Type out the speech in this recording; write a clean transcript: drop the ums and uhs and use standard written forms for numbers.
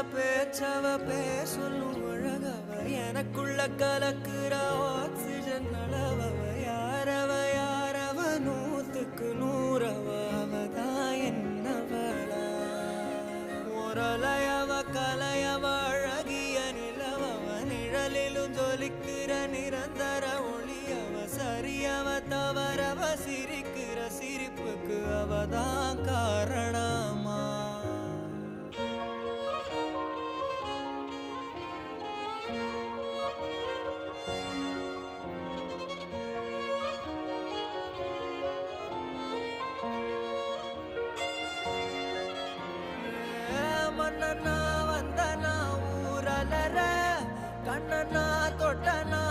பேச்சவ பேசலும் அழகவ எனக்குள்ள கலக்குற ஆக்சிஜன் அளவவ யாரவ நூத்துக்கு நூறவ அவதான் என்னவளா முரலையவ கலையவ அழகிய நிலவவ நிழலிலும் ஜொலிக்கிற நிரந்தர ஒளியவ சரியவ தவறவ சிரிக்கிற சிரிப்புக்கு அவதான் காரணமா மன்னனா வந்தனா ஊரலர கண்ணனா தொட்டனா